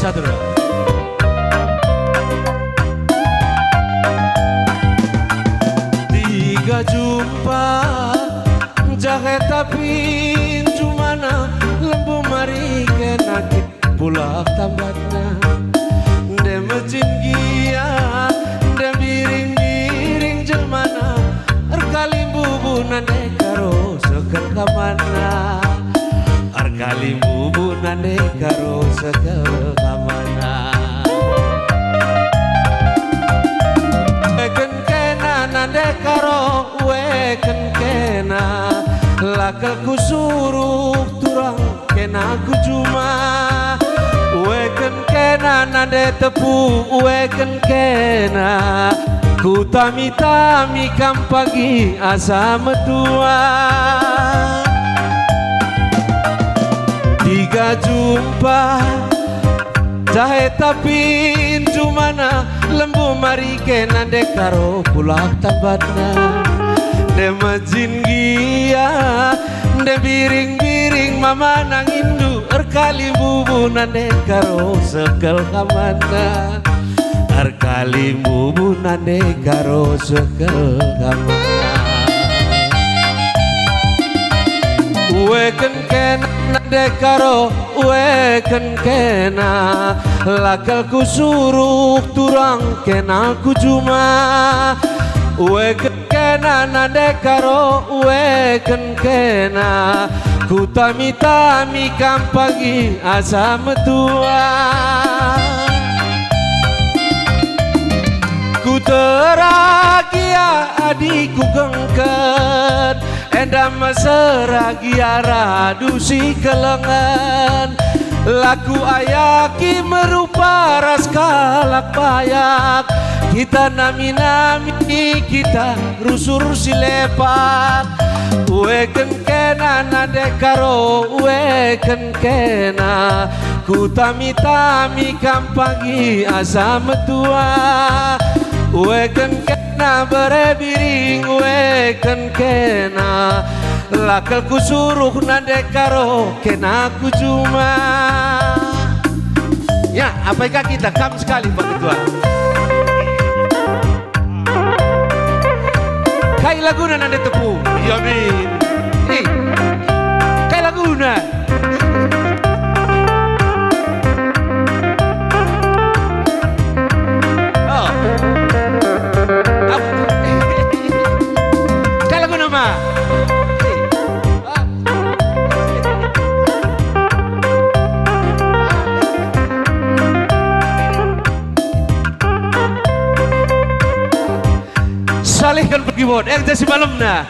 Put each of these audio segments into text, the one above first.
satu dulu. Tiga jumpa jahe tapi cumana lembu mari kena pulak tambatna de mejin gia de biring-biring jelmana erkali bubunan de karo sekel kamana erkali bubunan de karo sekel kamana weken kena nande karo weken kena lakal kusuruh turang kena kujuma weken kena nande tepu weken kena ku tami-tami kampagi asa medua tiga jumpa jahe tapi cumana lembu mari kena de karo pulak tambatna de majin gia de biring-biring mama nang indu erkali bubunan de karo sekel kamana erkali bubunan de karo sekel kamana weken kena de karo weken kena lakal kusuruh turang kena kujuma weken kena nande karo weken kena ku tami-tami kampagi asa metua ku teragia adiku gengket endam seragia radu si kelengan laku ayaki merupa ras kalak payak kita nami-nami kita rusur si lepak weken kena nade karo weken kena ku tami-tami kampagi asa metua weken kena berebiring weken kena lakal kusuruh nade karo kena kujuma ya apakah kita kam sekali Pak Ketua kai laguna nande tepu ya min kai laguna oh kai laguna mah salihkan pergi bod si malam nah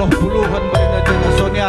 puluhan pa rin na dyan na Sonia.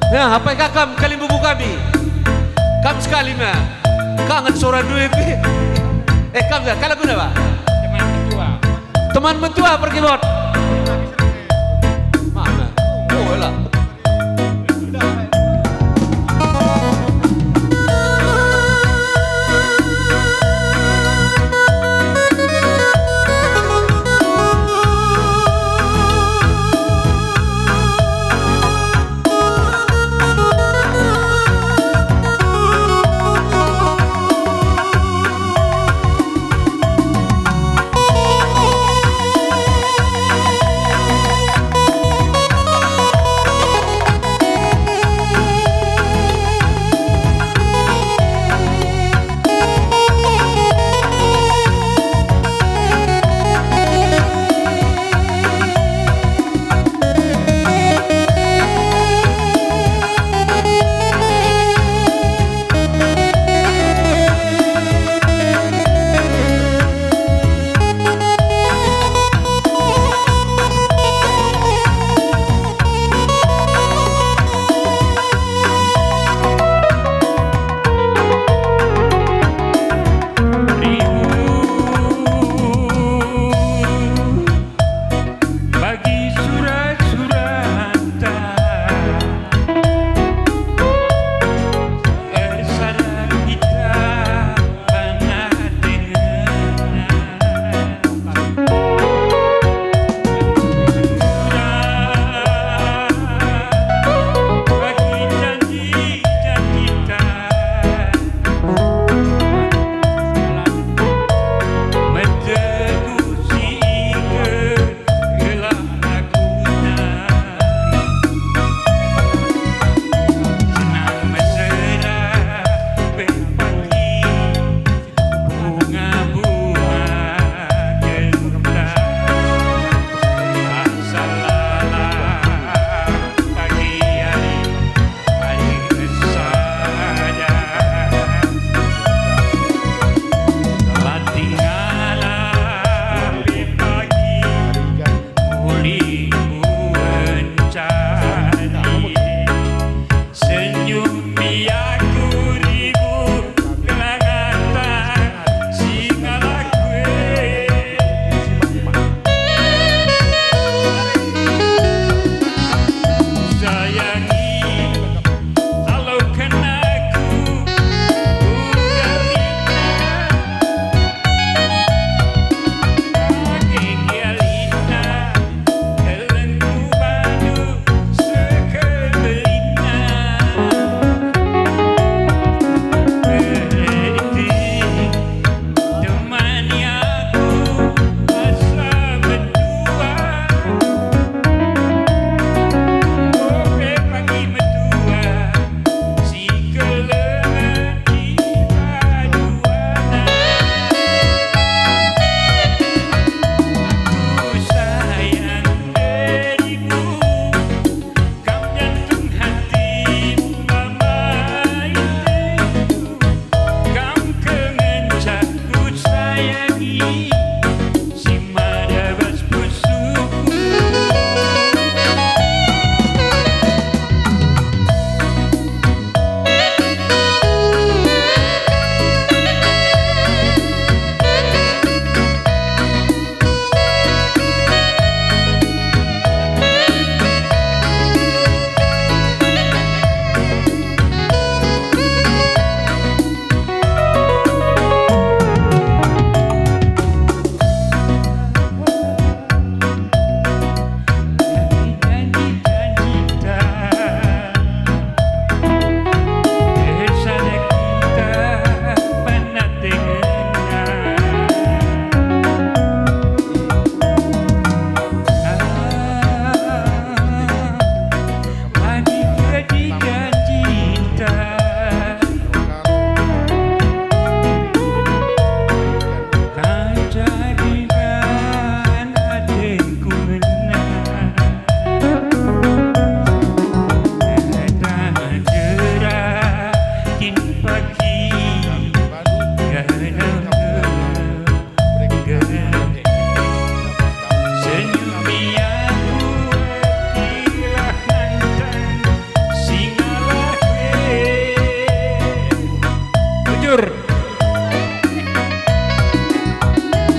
Ya, apa yang kakam kalimbubu kami? Kam sekali mah. Kangen suara duit. Kam dah, kalau guna apa? Teman ketua. Teman mentua pergi bot. Mana? Oh, lah.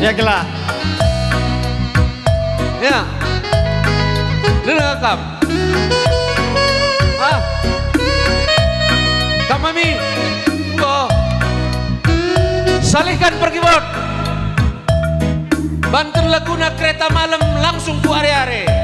Sige lah. Ya. Lila kam. Ah. Kamami. Go. Salihkan pergi bot. Banten Laguna kereta malam langsung ku are-are.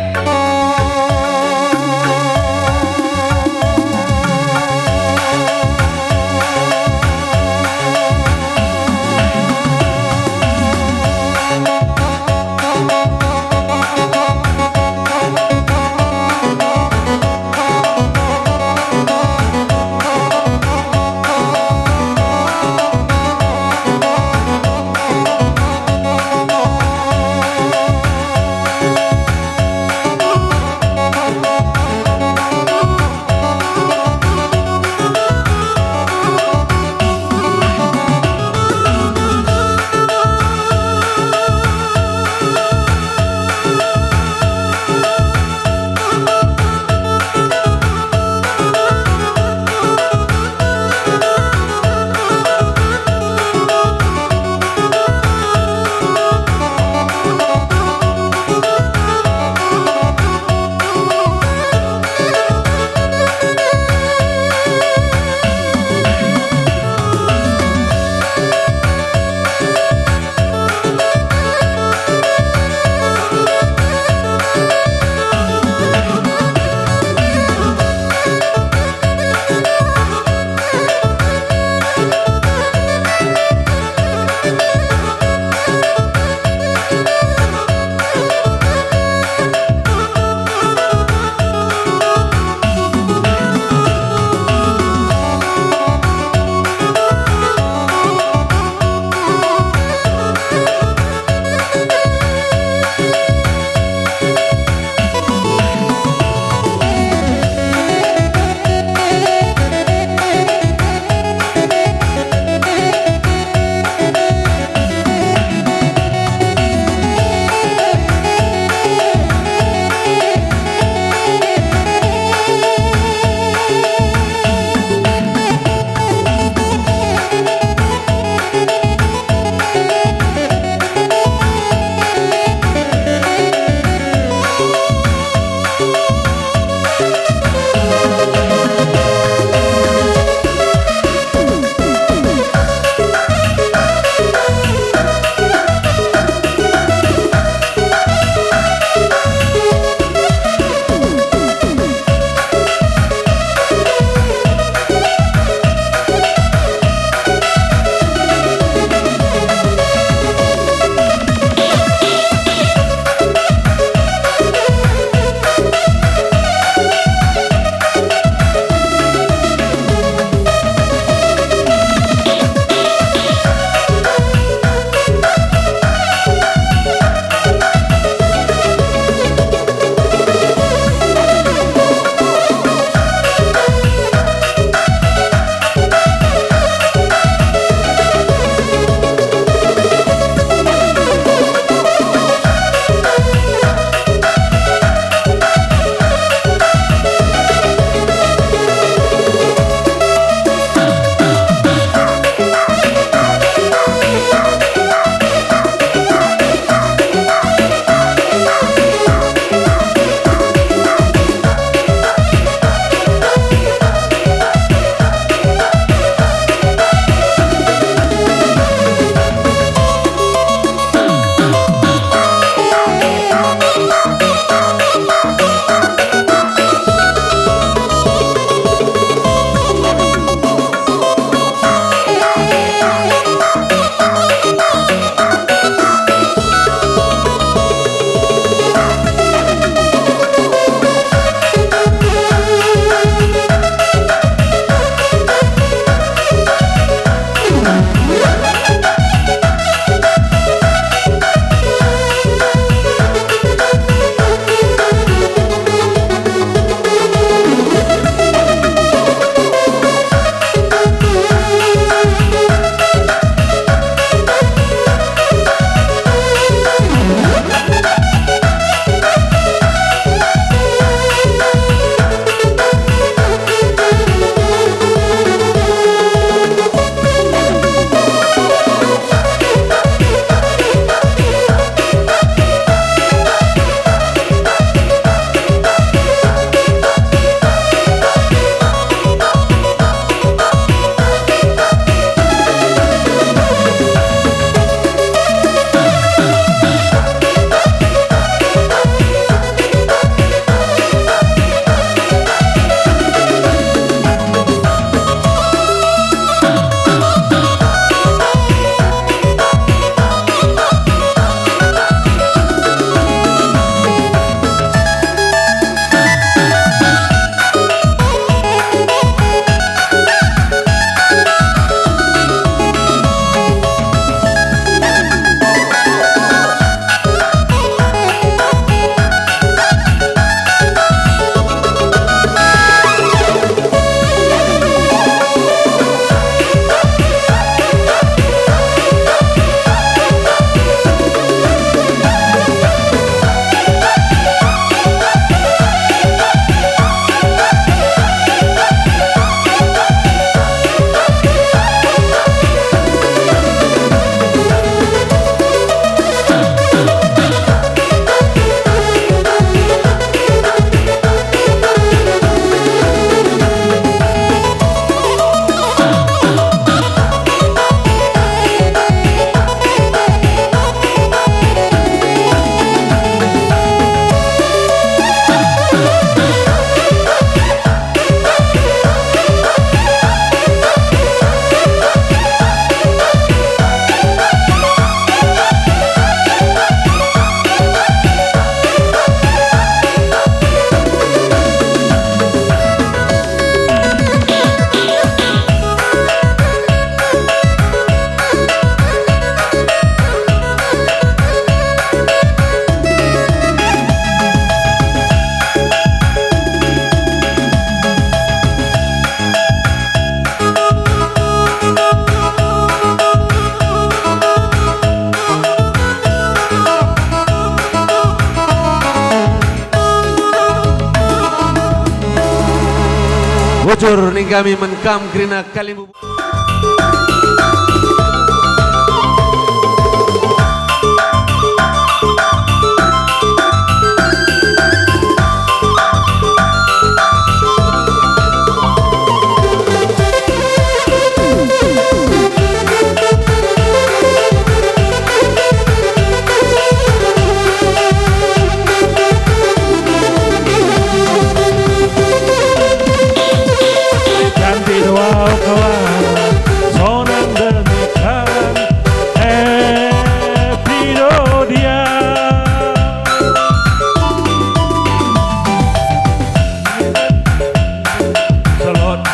Bocor ning kami menkam krina kalimbu.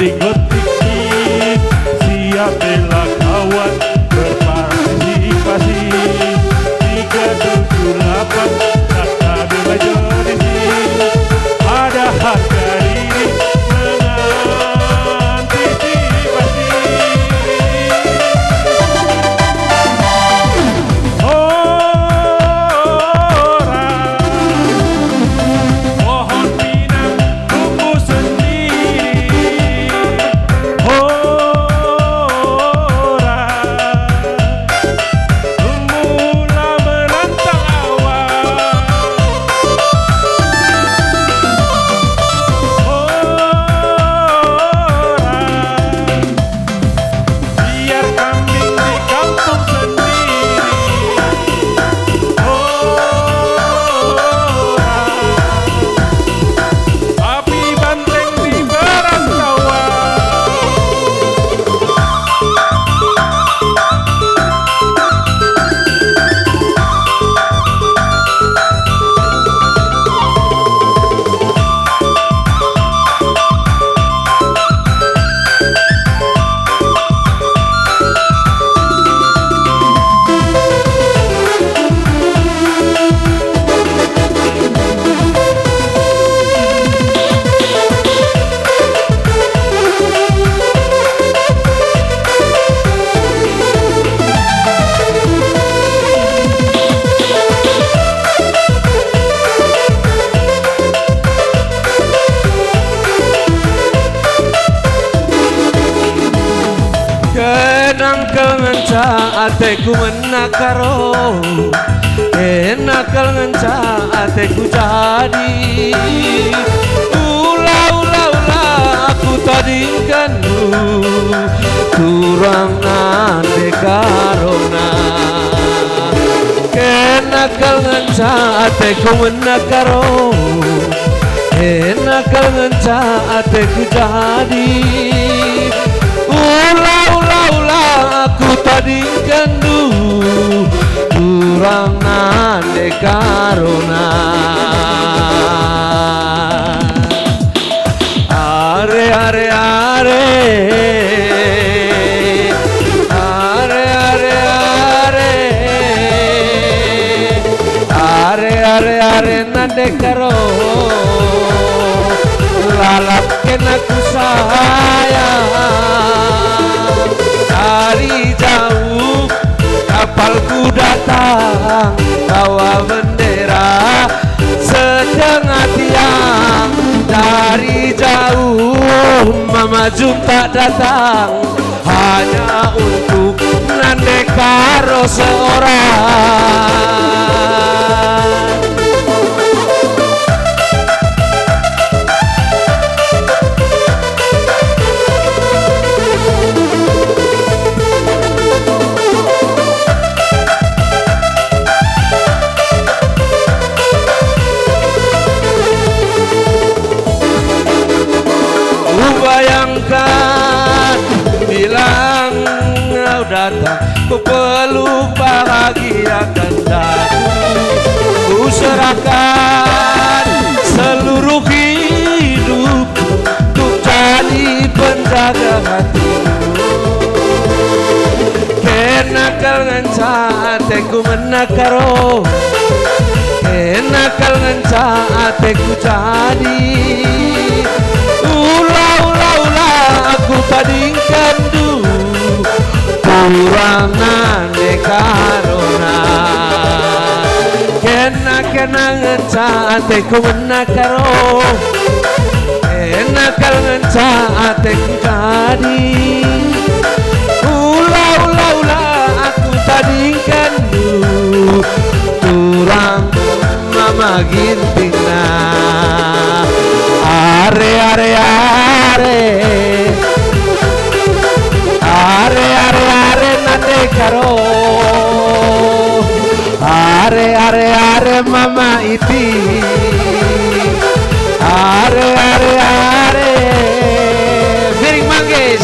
Dikotik siap bela kawan berpartisipasi 378 kata bela jodisi ada harga diri mengantisipasi orang mohon pinang tunggu sendiri. Kenang kengenca ateku menakaro, enakal ngenca ateku jadi. Ula aku tadingkan turang ande karona. Kenakal ngenca ateku menakaro, enakal ngenca ateku jadi. Ula aku tadingkan kurang ande karona. Are nande karo lalap kena ku sayang. Dari jauh kapalku datang bawa bendera setengah tiang. Dari jauh Mama Jum tak datang hanya untuk nande karo seorang. Bayangkan bilang kau datang, ku peluk bahagiakan daku. Ku serahkan seluruh hidup untuk jadi penjaga hatimu. Kenakal ngenca ateku menakaro, kenakal ngenca ateku jadi. Aku tadingkan kurangan de karona. Kena ngenca ateku menakaro, kena bakal ngencaatek tadi. Ula aku tadikan du turang mama gintingna. Are nande karo. Are mama iti. Are Piring manggis.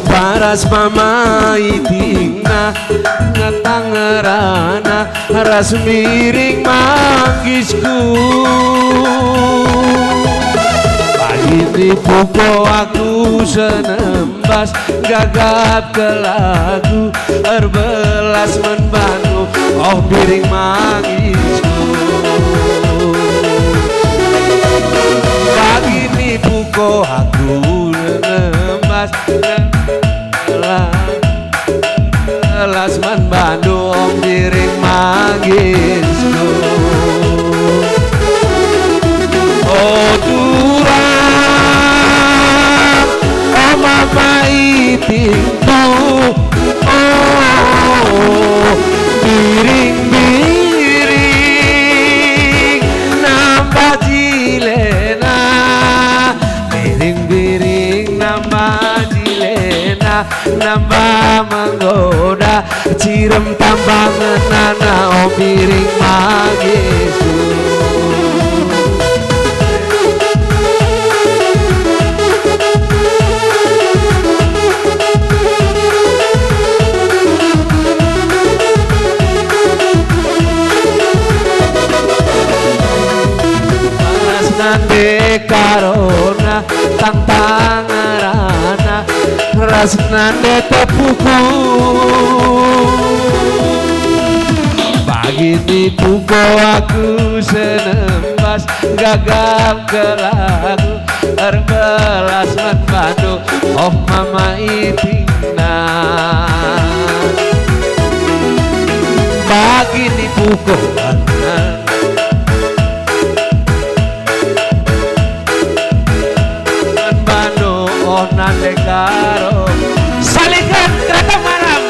Paras mama itingna ngatangerana ras miring manggisku. Pagi dipupo aku senembas gagap ke lagu erbelas menbanu oh miring manggisku. Pagi dipupo aku senembas Lasman Bandung piring mangisku. Oh turang oh mama itingku. Oh biring-biring nambah jilena. Biring-biring nambah jilena, nambah menggoda cirem tambah ngenana oh piring mangisku. Panas nande karona tantangarana ras nande tepuku. Pagi dipuko aku senembas gagap ke lagu erbelas menbandu oh mama itingna. Pagi dipuko menbandu oh nande karo salikan kereta malam.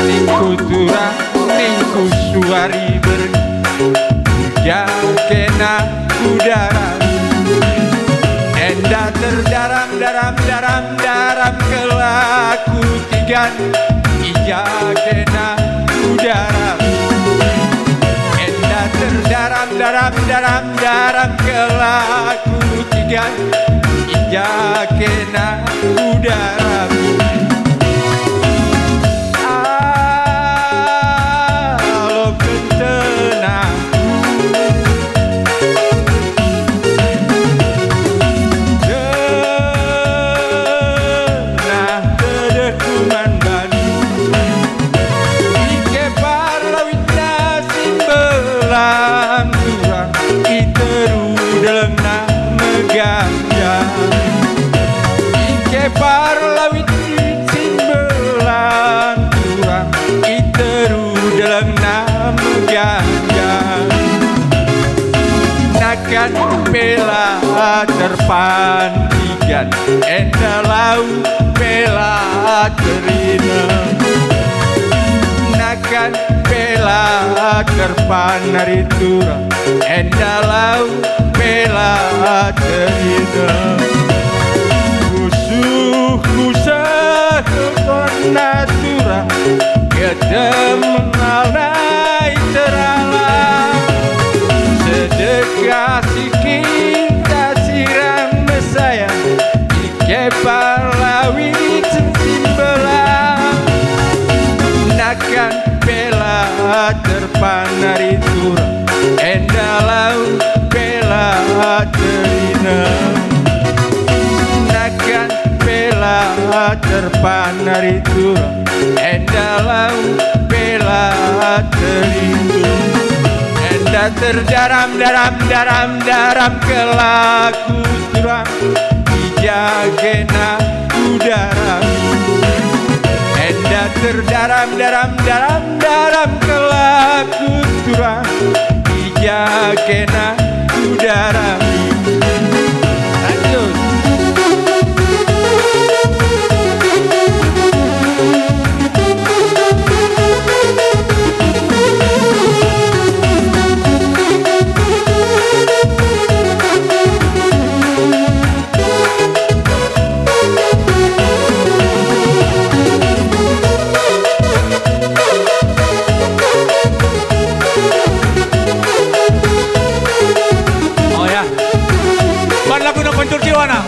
ningku turang ningku suari berjakena udara enda terdaram daram kelaku tigan ijakena udara enda terdaram daram kelaku tigan ijakena udara parlawit simbelan turang iteru dalam nama ganja nakan pela terpantikan endalau pela terina nakan pela terpanari turang endalau pela terina Kusah natura kedemenal naik teralam sedekah kita siram saya ike parlawit simbelang nakan pela terpanari turang endalau pela terina nakan pela terpanari turang endalau pela terindu enda terdaram kelaku turang dijagena udara enda terdaram kelaku turang dijagena udara lanjut. Pancur Jiwana.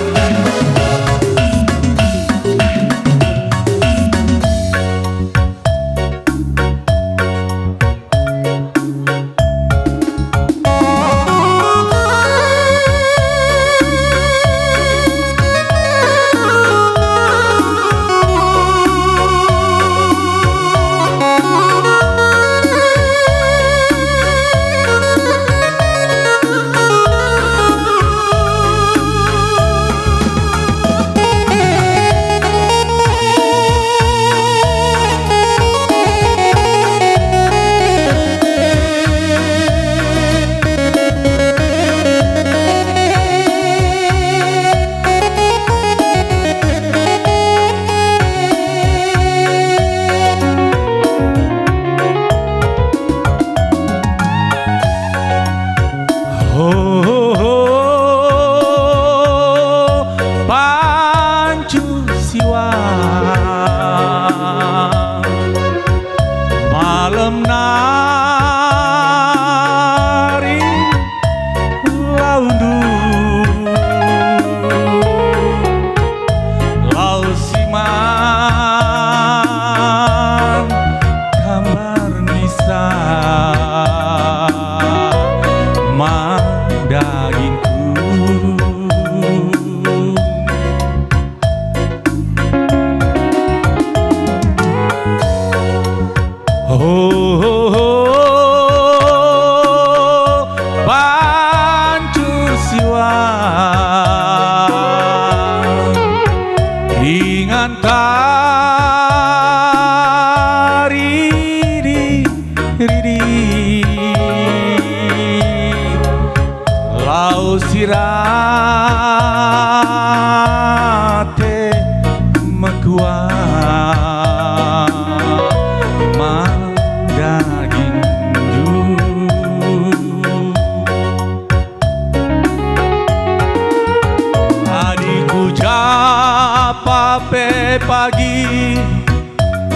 Pape pagi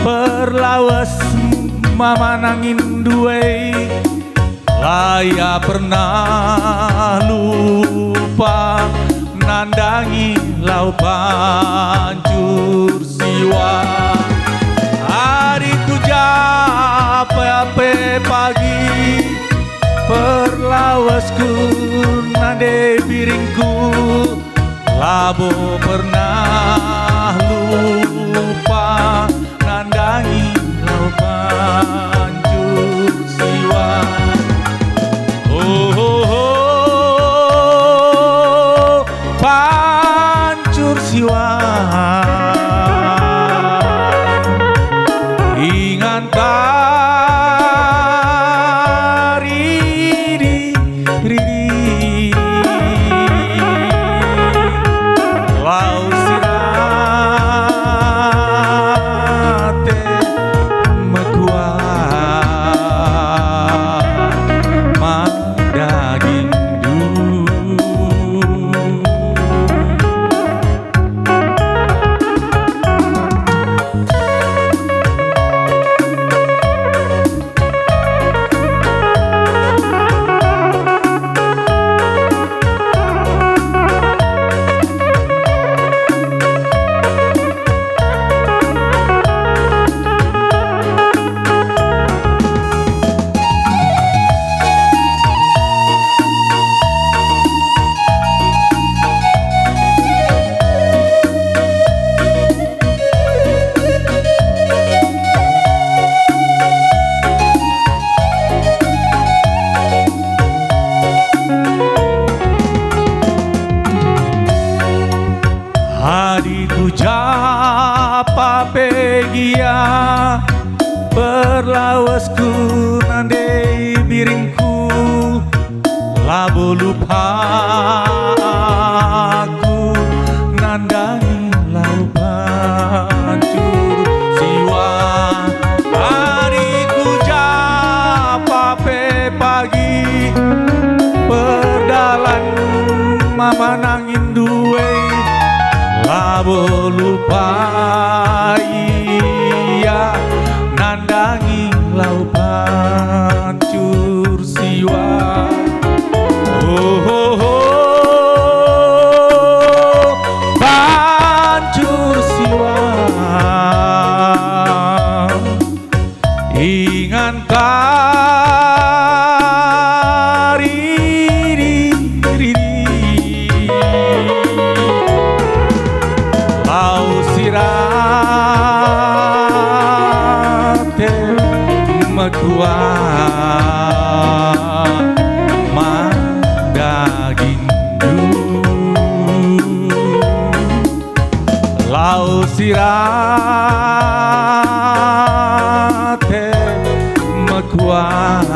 perlawas mama nangin duwe laya pernah lupa nandangi lau pancur siwa hariku Pape pagi perlawasku nade piringku labo pernah lupa nandangi lau pancur siwa oh, oh, oh pancur siwa ingat lau sirate mekuat mandaging du Hadiku Pape gia perlawasku nandai biringku labo lupa aku nandangi lau pancur siwa hadiku Pape pagi perdalan mama nangin duwe labo lupa iya nandangi lau pancur siwa oh, oh, oh pancur siwa ingan lau sirate mekuat mandaging du lau sirate mekuat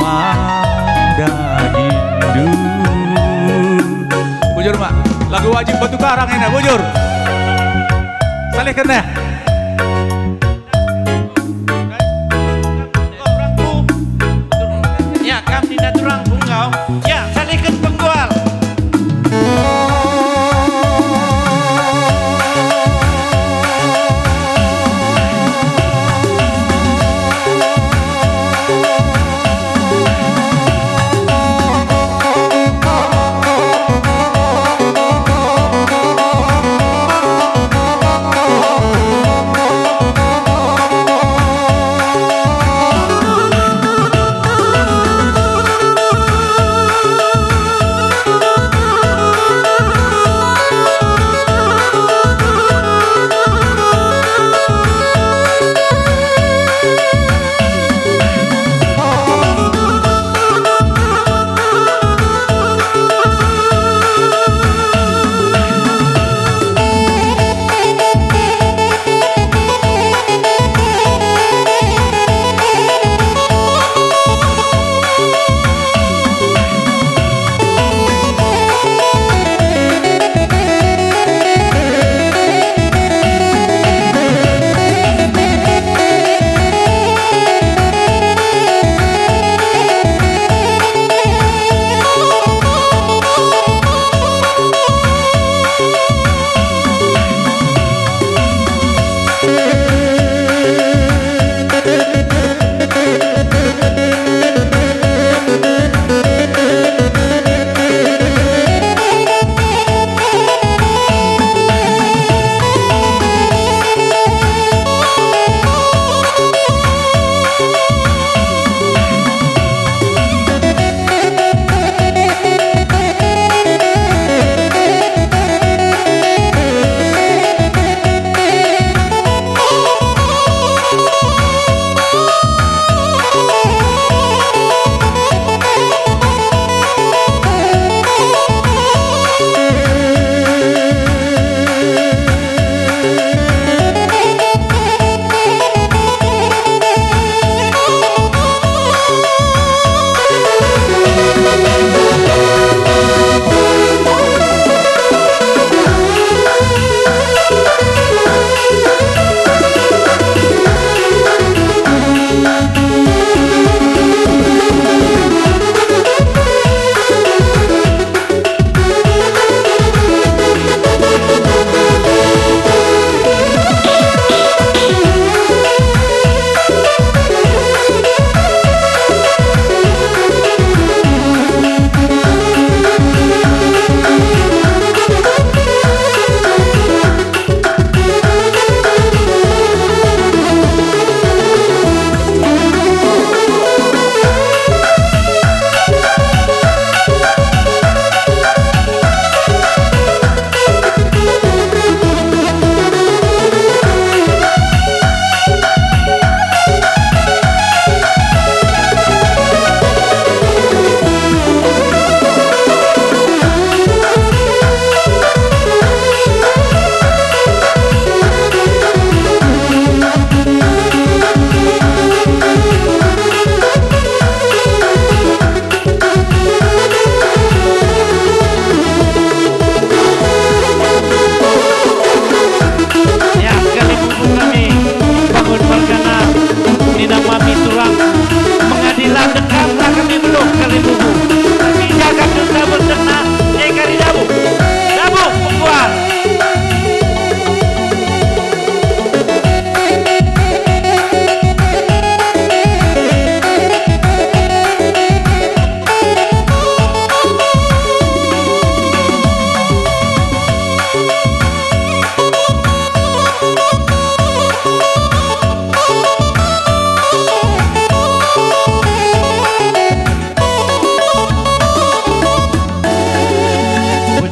mandaging du bujur mak lagu wajib batu karang ini bujur salih kena Ya kami naturang bunggau. Ya salihkan penggual.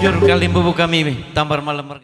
bujur kali bubu kami Tambar Malam Marga.